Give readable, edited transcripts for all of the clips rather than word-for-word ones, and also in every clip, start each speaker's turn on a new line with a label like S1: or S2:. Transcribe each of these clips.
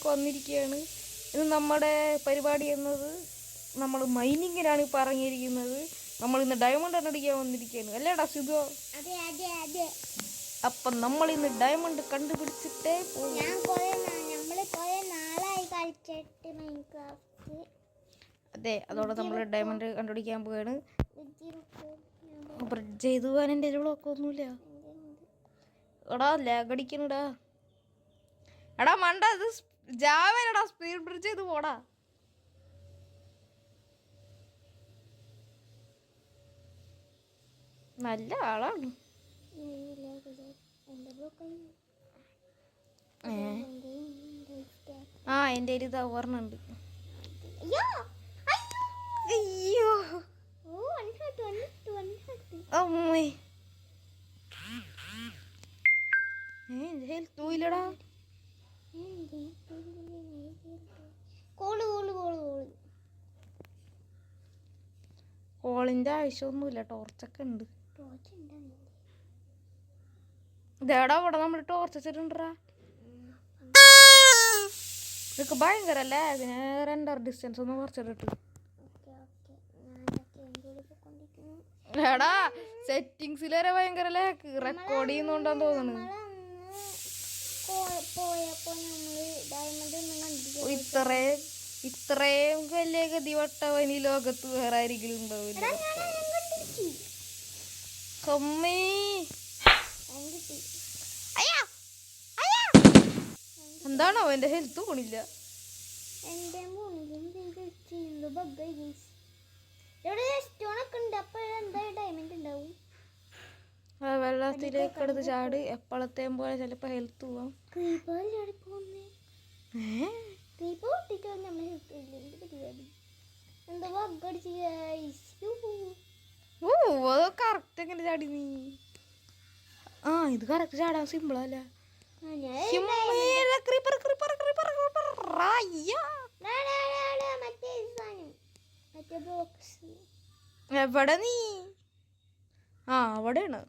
S1: വീഡിയോയിലേക്ക് വന്നിരിക്കുകയാണ്. ഇത് നമ്മുടെ പരിപാടി എന്നത് നമ്മൾ മൈനിങ്ങിനാണ് പറഞ്ഞിരിക്കുന്നത്. നമ്മൾ ഇന്ന് ഡയമണ്ട് കണ്ടുപിടിക്കാൻ വന്നിരിക്കുകയാണ് അല്ലേടാ സിധു? അപ്പം നമ്മൾ ഇന്ന് ഡയമണ്ട് കണ്ടുപിടിച്ചിട്ടേ പോകും. അതെ, അതോടെ നമ്മൾ ഡയമണ്ട് കണ്ടുപിടിക്കാൻ പോവുകയാണ്. ബ്രിഡ്ജ് ചെയ്ത് പോകാൻ എൻ്റെ ബ്ലോക്ക് ഒന്നുമില്ല. എടാ ലാഗടിക്കണടാ. എടാ മണ്ട, ഇത് ജാവലടാ, സ്പീഡ് ബ്രിഡ്ജ് ചെയ്ത് പോടാ. നല്ല ആളാണ്. ആ എൻ്റെ ഒരു ഇതാ ഓർമ്മയുണ്ട്. അയ്യോ അമ്മേ, തൂയില്ലടാ. കോളിന്റെ ആവശ്യമൊന്നുമില്ല, ടോർച്ചൊക്കെ ഉണ്ട്. ഇതേടാ ഇവിടെ നമ്മൾ ടോർച്ച് വെച്ചിട്ടുണ്ടാ. ഇതൊക്കെ ഭയങ്കര അല്ലേ, അതിന് റെൻഡർ ഡിസ്റ്റൻസ് ഒന്ന് കുറച്ചിട്ട്. എടാ സെറ്റിങ്സിൽ വരെ ഭയങ്കര ലാക്ക്, റെക്കോർഡ് ചെയ്യുന്നുണ്ടെന്ന് തോന്നുന്നു. ഇത്രയും വലിയ ഗതിവട്ടവൻ ഈ ലോകത്ത് വേറെ ആരെങ്കിലും ഉണ്ടാവില്ല. എന്താണോ എന്റെ ഹെൽത്ത് പോണില്ല. വെള്ളത്തിലേക്ക് എടുത്ത് ചാട്. എപ്പോഴത്തെയും പോലെ ചിലപ്പോ ഹെൽത്ത് പോവാം. അത് കറക്റ്റ് എങ്ങനെ ചാടി നീ? ആ ഇത് കറക്റ്റ് ചാടാൻ സിമ്പിളല്ല. എവിടെ നീ? ആ അവിടെയാണ്.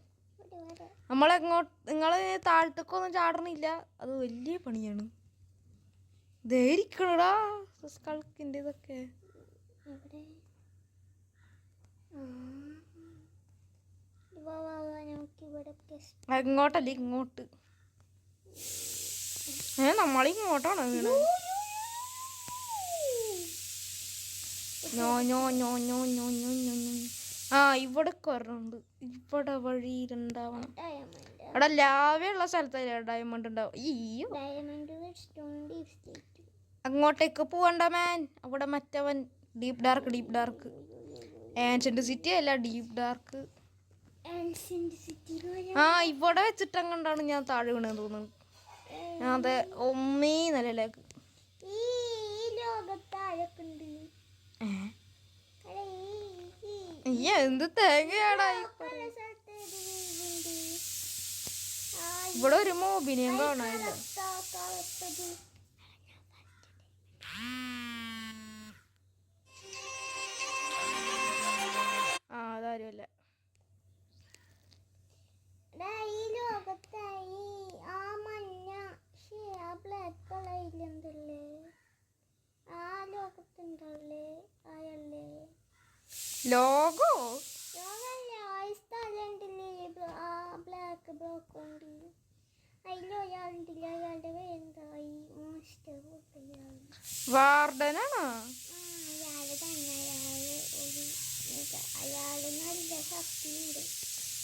S1: നിങ്ങള് താഴത്തേക്കൊന്നും ചാടണില്ല, അത് വലിയ പണിയാണ്. ധരിക്കണടാ സ്കൾക്കിന്റെ ഇതൊക്കെ. ഇങ്ങോട്ടല്ല ഇങ്ങോട്ട്. നമ്മളിങ്ങോട്ടാണ് വീണത്. ആ ഇവിടെ കുറവുണ്ട്. ഇവിടെ വഴിയിലുണ്ടാവണം. അവിടെ ലാവയുള്ള സ്ഥലത്തല്ലേ ഡയമണ്ട് ഉണ്ടാവും. അയ്യോ, അങ്ങോട്ടേക്ക് പോവണ്ട മാൻ. അവിടെ മറ്റവൻ ഡീപ്പ് ഡാർക്ക് ആൻഷ്യന്റ് സിറ്റി അല്ല, ഡീപ്പ് ഡാർക്ക്. ആ ഇവിടെ വെച്ചിട്ടങ്ങണ്ടാണ് ഞാൻ താഴെ വീണെന്ന് തോന്നുന്നു. അതെ, ഒമ്മീ നിലയിലേക്ക്. എന്ത് തേങ്ങയാടാ ഇവിടെ ഒരു മോബിനെയും കാണാനില്ല. ആ അതാരുമല്ല. ലോഗോ വാർഡനാണോ?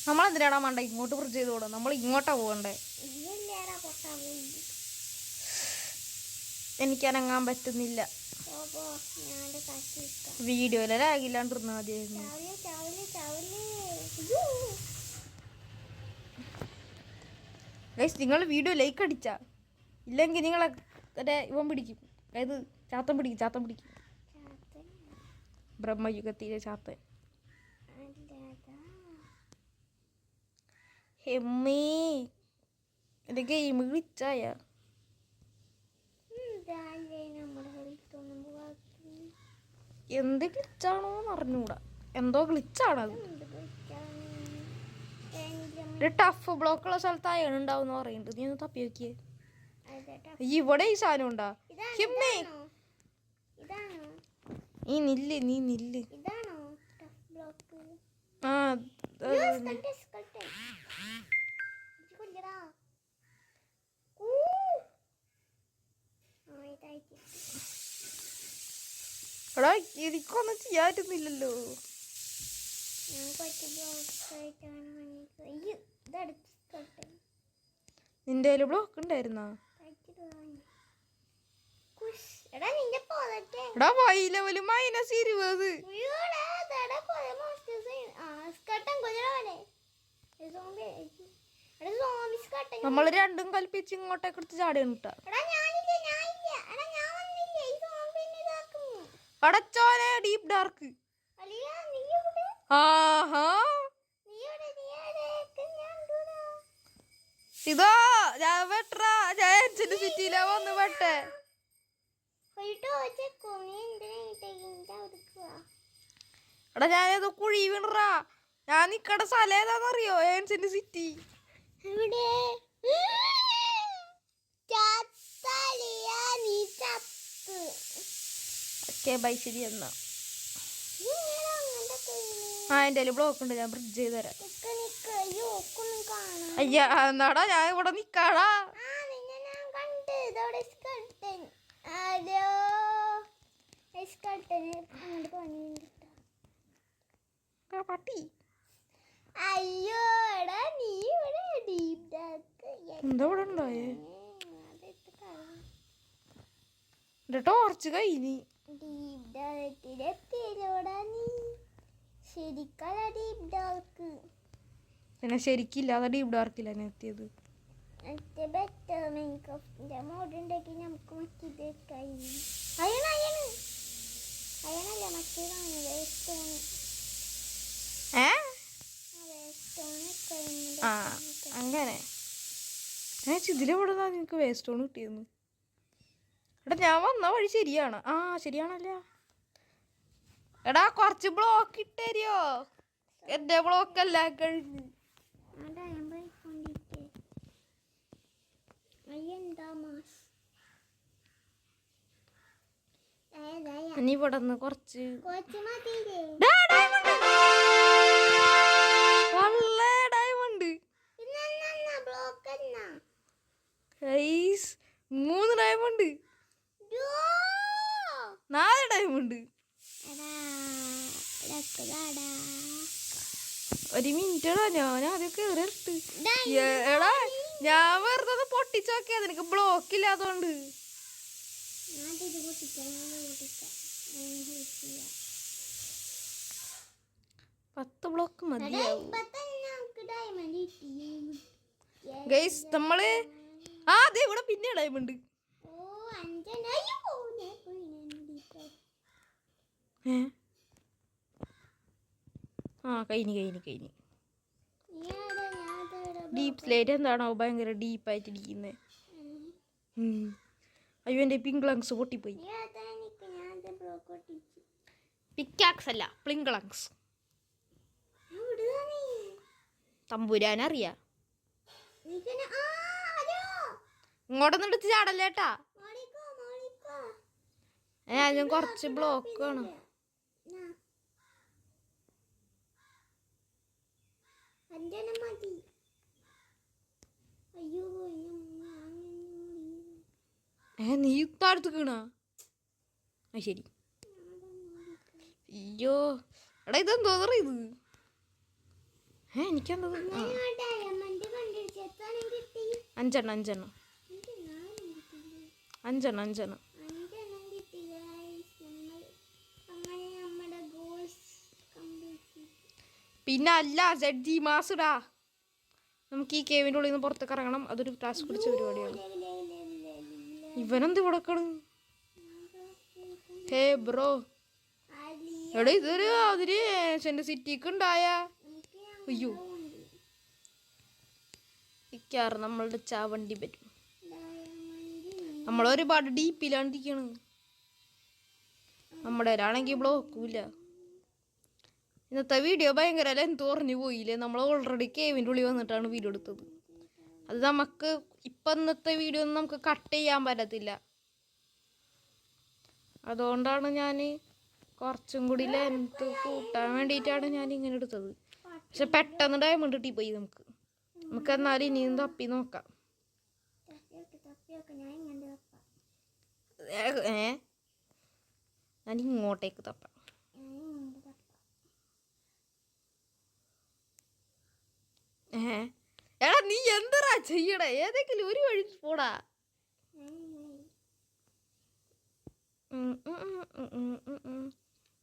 S1: നമ്മളെന്തിനാടാ മണ്ട ഇങ്ങോട്ട് ബ്രിഡ്ജ് ചെയ്ത് പോകണം? നമ്മൾ ഇങ്ങോട്ടാ പോകണ്ടേ? എനിക്കനങ്ങാൻ പറ്റുന്നില്ല. വീഡിയോയിലെ ലാഗില്ലാണ്ടിരുന്നാ മതിയായിരുന്നു. നിങ്ങൾ വീഡിയോ ലൈക്ക് അടിച്ചാ ഇല്ലെങ്കിൽ നിങ്ങളെ ഇവൻ പിടിക്കും. അതായത് ചാത്തൻ പിടിക്കും. ബ്രഹ്മയുഗത്തിലെ ചാത്തൻ. ഹെമ്മേ, എൻ്റെ ഗെയിം ഗ്ലിച്ചായ. എന്ത് ഗ്ലിച്ചാണോന്ന് അറിഞ്ഞൂടാ, എന്തോ ഗ്ലിച്ചാണത്. ഒരു ടഫ് ബ്ലോക്കുള്ള സ്ഥലത്ത് അയൺ ഉണ്ടാവും പറയുന്നുണ്ട്. നീ ഒന്ന് തപ്പി നോക്കിയേ. ഇവിടെ ഈ സാധനം ഉണ്ടാ ഹിമ്മേ നീ നില്ല് ആ എടാ എനിക്കൊന്നും ചെയ്യാറ്റുന്നില്ലല്ലോ. നിന്റെ കയ്യില് ബ്ലോക്ക് ഉണ്ടായിരുന്നാ? എടാ വൈ ലെവല് -20. നമ്മള് രണ്ടും കൽപ്പിച്ച് ഇങ്ങോട്ടേക്ക് എടുത്ത് ചാടിയാണ് കേട്ടാ. അടച്ചോനെ ഡീപ് ഡാർക്ക്. ആഹാ ഇതാ ഞാൻ വെട്ടാ. ഞാൻ സിറ്റിയിലാ വന്ന് വെട്ടെ. എടാ ഞാനേതോ കുഴി വീണറാ. ഞാൻ നിക്കട സ്ഥലം ഏതാന്നറിയോ? ഏൻസിന്റെ സിറ്റി. ബൈ ശരി എന്നാ. എന്റെ ബ്ലോക്ക് ഉണ്ട്, ഞാൻ ബ്രിഡ്ജ് ചെയ്ത് തരാം. അയ്യാ എന്നാടാ ഞാൻ ഇവിടെ നിക്കാടാ. പട്ടി എന്താ ഇവിടെ ഉണ്ടായേ? ടോർച്ച് കഴിഞ്ഞ് പിന്നെ ശരിക്കില്ലാതെ ഡീപ് ഡാർക്കില്ല എത്തിയത്. അങ്ങനെ ഇതിലെവിടെ നിനക്ക് വേസ്റ്റ് സ്റ്റോൺ കിട്ടിയെന്ന്? എടാ ഞാൻ വന്ന വഴി ശരിയാണ്. ശരിയാണല്ലേ. എടാ കുറച്ച് ബ്ലോക്ക് ഇട്ടരിയോ? എന്റെ ബ്ലോക്ക് അല്ല കഴിഞ്ഞ്. ഇനി ഇവിടെ നിന്ന് കുറച്ച് ഡയമണ്ട് 3 ഡയമണ്ട് 4 ഡയമണ്ട്. ഒരു മിനിറ്റടാ ഞാൻ അതൊക്കെ കേറിട്ട്. എടാ ഞാൻ വെറുതെ പൊട്ടിച്ചോക്കിയാ നിനക്ക് ബ്ലോക്ക് ഇല്ലാത്തോണ്ട്. 10 ബ്ലോക്ക് മതിയാവും ഗൈസ്. നമ്മള് അതെ ഇവിടെ പിന്നെ ഡയമണ്ട്. കഴിഞ്ഞു. ഡീപ്പ് സ്ലേറ്റ് എന്താണോ ഭയങ്കര ഡീപ്പായിട്ടിരിക്കുന്നത്. അയ്യോ എൻ്റെ പിങ്ക്ലങ്സ് പൊട്ടിപ്പോയി. പിക്കാക്സ് അല്ല പ്ലിങ്ക്ലങ്സ്. തമ്പുരാനറിയാ. ഇങ്ങോട്ടൊന്നും എടുത്ത് ചാടല്ലേട്ടാ. ഞാൻ കുറച്ച് ബ്ലോക്ക് ആണ്. നീ താഴത്ത് വീണാ? ശരി. അയ്യോ എടാ ഇതെന്തോ ഇത്? എനിക്കെന്താ 5 പിന്നെ അല്ല ജഡ്ജി മാസുടാ. നമുക്ക് ഈ കേവിൻ്റെ ഉള്ളിൽ നിന്ന് പുറത്തേക്ക് ഇറങ്ങണം. അതൊരു ടാസ്ക് പിടിച്ച പരിപാടിയാണ്. ഇവനെന്ത് കൊടുക്കണം? ഹേ ബ്രോ എടാ ഇതൊരു അതിന് എൻ്റെ സിറ്റിക്ക് ഉണ്ടായ. അയ്യോ ഇക്കാറ് നമ്മളുടെ ചാവണ്ടി പറ്റും. നമ്മളൊരുപാട് ഡീപ്പിലാണ് ഇരിക്കണത്. നമ്മുടെ ആണെങ്കിൽ ബ്ലോക്കൂല. ഇന്നത്തെ വീഡിയോ ഭയങ്കര ലെന്ത് കുറഞ്ഞു പോയില്ലേ. നമ്മൾ ഓൾറെഡി കേവിൻ്റെ ഉള്ളിൽ വന്നിട്ടാണ് വീഡിയോ എടുത്തത്. അത് നമുക്ക് ഇപ്പം ഇന്നത്തെ വീഡിയോ ഒന്നും നമുക്ക് കട്ട് ചെയ്യാൻ പറ്റത്തില്ല. അതുകൊണ്ടാണ് ഞാൻ കുറച്ചും കൂടി ലെങ്ത് കൂട്ടാൻ വേണ്ടിയിട്ടാണ് ഞാൻ ഇങ്ങനെ എടുത്തത്. പക്ഷെ പെട്ടെന്ന് ഡയമണ്ട് കിട്ടിപ്പോയി നമുക്ക്. നമുക്ക് എന്നാലും ഇനിയും തപ്പി നോക്കാം. ഞാൻ ഇങ്ങോട്ടേക്ക് തപ്പാം. എടാ നീ എന്താ ചെയ്യടേ? ഏതെങ്കിലും ഒരു വഴി പോടാ.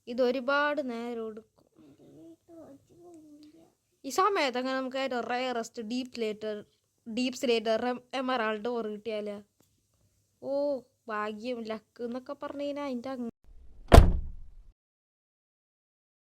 S1: ഇതൊരുപാട് നേരം എടുക്കും. ഈ സമയത്ത് അങ്ങനെ നമുക്ക് ഏറ്റവും rarest deepslate emerald ore കിട്ടിയാലോ. ഓ ഭാഗ്യം ലക്ക് എന്നൊക്കെ പറഞ്ഞു കഴിഞ്ഞാൽ അതിൻ്റെ